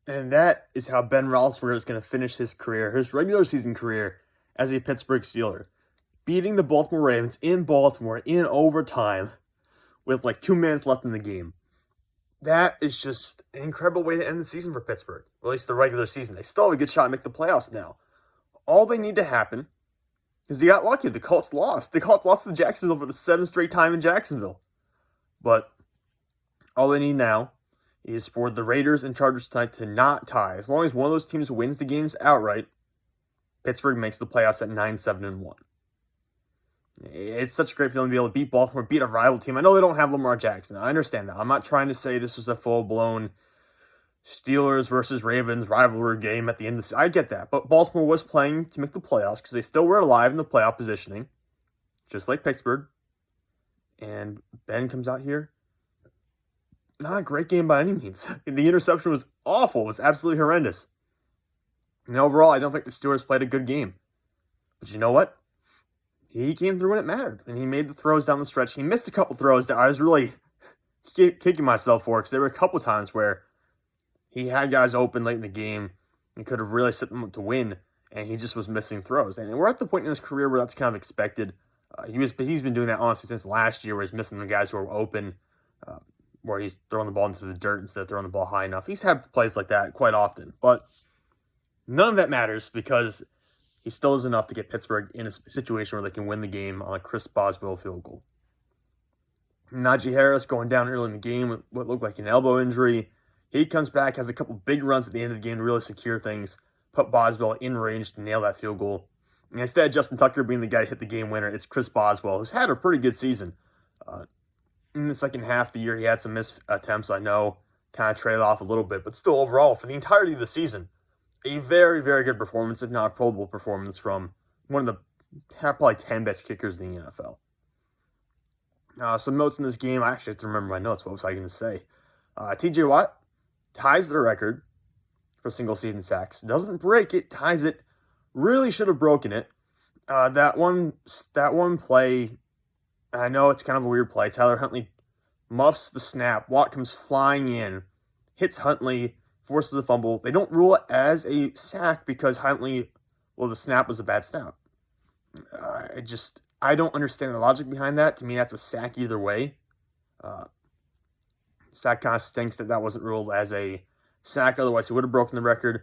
And that is how Ben Roethlisberger is going to finish his career, his regular season career as a Pittsburgh Steeler. Beating the Baltimore Ravens in Baltimore in overtime with like 2 minutes left in the game. That is just an incredible way to end the season for Pittsburgh. Or at least the regular season. They still have a good shot to make the playoffs now. All they need to happen is they got lucky. The Colts lost. The Colts lost to Jacksonville for the 7th straight time in Jacksonville. But all they need now is for the Raiders and Chargers tonight to not tie. As long as one of those teams wins the games outright, Pittsburgh makes the playoffs at 9-7-1. It's such a great feeling to be able to beat Baltimore, beat a rival team. I know they don't have Lamar Jackson. I understand that. I'm not trying to say this was a full-blown Steelers versus Ravens rivalry game at the end of the season. I get that. But Baltimore was playing to make the playoffs because they still were alive in the playoff positioning, just like Pittsburgh. And Ben comes out here. Not a great game by any means. The interception was awful. It was absolutely horrendous. And overall, I don't think the Steelers played a good game. But you know what? He came through when it mattered. And he made the throws down the stretch. He missed a couple throws that I was really kicking myself for because there were a couple times where he had guys open late in the game and could have really set them up to win. And he just was missing throws. And we're at the point in his career where that's kind of expected. He's been doing that honestly since last year where he's missing the guys who are open. Where he's throwing the ball into the dirt instead of throwing the ball high enough. He's had plays like that quite often. But none of that matters because he still is enough to get Pittsburgh in a situation where they can win the game on a Chris Boswell field goal. Najee Harris going down early in the game with what looked like an elbow injury. He comes back, has a couple big runs at the end of the game to really secure things, put Boswell in range to nail that field goal. And instead of Justin Tucker being the guy to hit the game winner, it's Chris Boswell, who's had a pretty good season. In the second half of the year, he had some missed attempts, I know, kind of trailed off a little bit, but still overall, for the entirety of the season, a very, very good performance, if not a Pro Bowl performance from one of the probably 10 best kickers in the NFL. Some notes in this game. I actually have to remember my notes. What was I going to say? TJ Watt ties the record for single season sacks. Doesn't break it, ties it. Really should have broken it. That one play, I know it's kind of a weird play. Tyler Huntley muffs the snap. Watt comes flying in, hits Huntley, forces a fumble. They don't rule it as a sack because the snap was a bad snap. I don't understand the logic behind that. To me, that's a sack either way. Sack kind of stinks that wasn't ruled as a sack. Otherwise, he would have broken the record.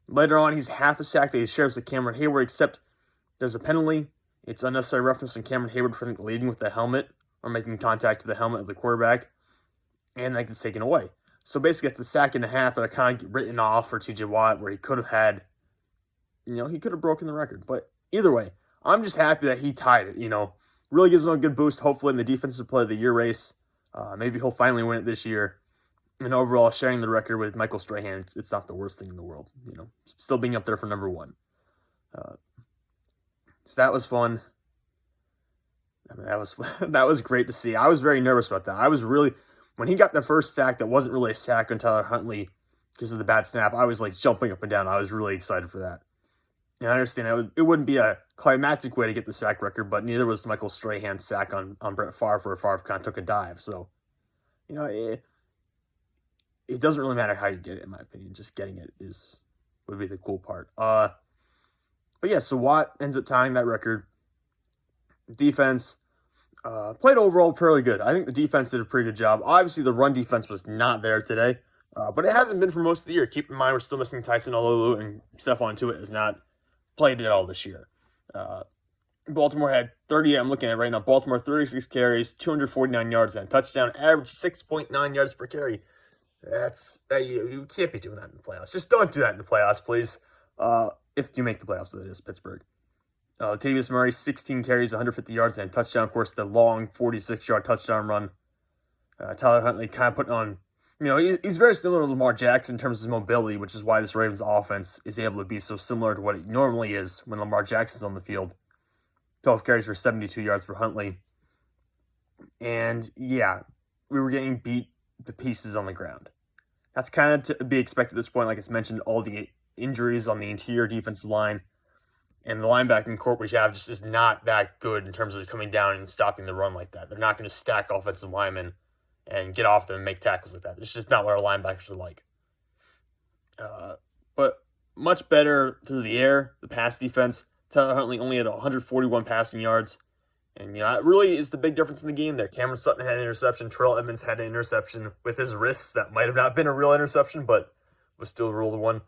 Later on, he's half a sack that he shares with Cameron Heyward, except there's a penalty. It's unnecessary roughness on Cameron Heyward for leading with the helmet or making contact to the helmet of the quarterback, and that gets taken away. So basically, it's a sack and a half that I kind of get written off for TJ Watt, where he could have had, he could have broken the record. But either way, I'm just happy that he tied it. Really gives him a good boost, hopefully, in the defensive play of the year race. Maybe he'll finally win it this year. And overall, sharing the record with Michael Strahan, it's not the worst thing in the world. Still being up there for number one. So that was fun. That was great to see. I was very nervous about that. When he got the first sack that wasn't really a sack on Tyler Huntley because of the bad snap, I was like jumping up and down. I was really excited for that. And I understand it wouldn't be a climactic way to get the sack record, but neither was Michael Strahan's sack on Brett Favre, where Favre kind of took a dive. So, it doesn't really matter how you get it, in my opinion. Just getting it would be the cool part. But yeah, so Watt ends up tying that record. Defense played overall fairly good. I think the defense did a pretty good job. Obviously, the run defense was not there today, but it hasn't been for most of the year. Keep in mind, we're still missing Tyson, Alualu, and Stephon Tuitt has not played at all this year. Baltimore had 38. I'm looking at it right now. Baltimore 36 carries, 249 yards, and a touchdown. Average 6.9 yards per carry. You can't be doing that in the playoffs. Just don't do that in the playoffs, please. If you make the playoffs, that is Pittsburgh. Latavius Murray, 16 carries, 150 yards, and a touchdown. Of course, the long 46-yard touchdown run. Tyler Huntley kind of putting on, he's very similar to Lamar Jackson in terms of his mobility, which is why this Ravens offense is able to be so similar to what it normally is when Lamar Jackson's on the field. 12 carries for 72 yards for Huntley. And, yeah, we were getting beat to pieces on the ground. That's kind of to be expected at this point. Like it's mentioned, all the injuries on the interior defensive line and the linebacking corps we have just is not that good in terms of coming down and stopping the run like that. They're not going to stack offensive linemen and get off them and make tackles like that. It's just not what our linebackers are like. But much better through the air, the pass defense. Tyler Huntley only had 141 passing yards. And, that really is the big difference in the game there. Cameron Sutton had an interception. Terrell Edmonds had an interception with his wrists. That might have not been a real interception, but was still ruled one.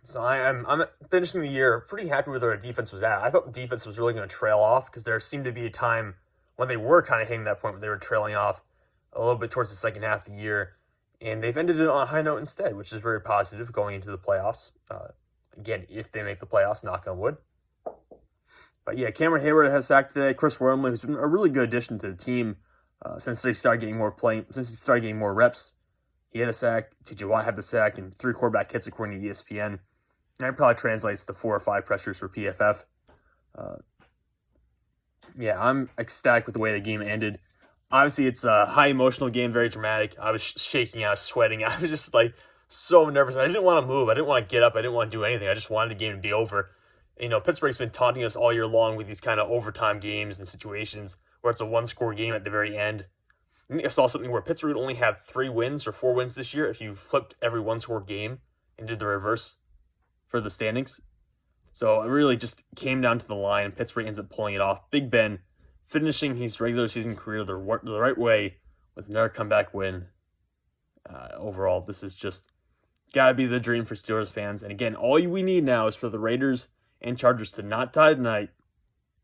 So I'm finishing the year pretty happy with where our defense was at. I thought the defense was really going to trail off because there seemed to be a time when they were kind of hitting that point where they were trailing off a little bit towards the second half of the year. And they've ended it on a high note instead, which is very positive going into the playoffs. Again, if they make the playoffs, knock on wood. But yeah, Cameron Heyward has sacked today. Chris Wormley, who's been a really good addition to the team since he started getting more reps. He had a sack. T.J. Watt had the sack and 3 quarterback hits according to ESPN. And it probably translates to 4 or 5 pressures for PFF. Yeah, I'm ecstatic with the way the game ended. Obviously, it's a high emotional game, very dramatic. I was shaking, I was sweating. I was just so nervous. I didn't want to move. I didn't want to get up. I didn't want to do anything. I just wanted the game to be over. Pittsburgh's been taunting us all year long with these kind of overtime games and situations where it's a one-score game at the very end. I think I saw something where Pittsburgh would only have 3 wins or 4 wins this year if you flipped every one-score game and did the reverse for the standings. So it really just came down to the line, and Pittsburgh ends up pulling it off. Big Ben finishing his regular season career the right way with another comeback win. Overall, this is just got to be the dream for Steelers fans. And again, all we need now is for the Raiders and Chargers to not tie tonight,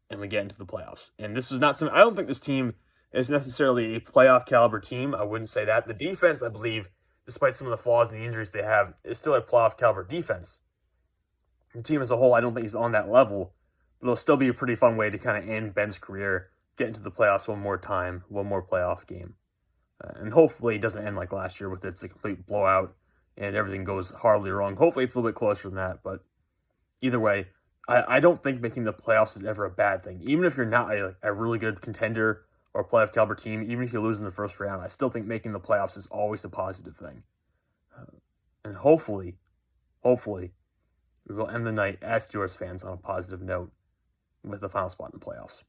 and we get into the playoffs. And this is not something, I don't think this team is necessarily a playoff caliber team. I wouldn't say that. The defense, I believe, despite some of the flaws and the injuries they have, is still a playoff caliber defense. The team as a whole, I don't think is on that level, but it'll still be a pretty fun way to kind of end Ben's career, get into the playoffs one more time, one more playoff game. And hopefully it doesn't end like last year with it's a complete blowout and everything goes horribly wrong. Hopefully it's a little bit closer than that, but either way, I don't think making the playoffs is ever a bad thing. Even if you're not a really good contender or a playoff caliber team, even if you lose in the first round, I still think making the playoffs is always a positive thing. And hopefully, we will end the night as Steelers fans on a positive note with the final spot in the playoffs.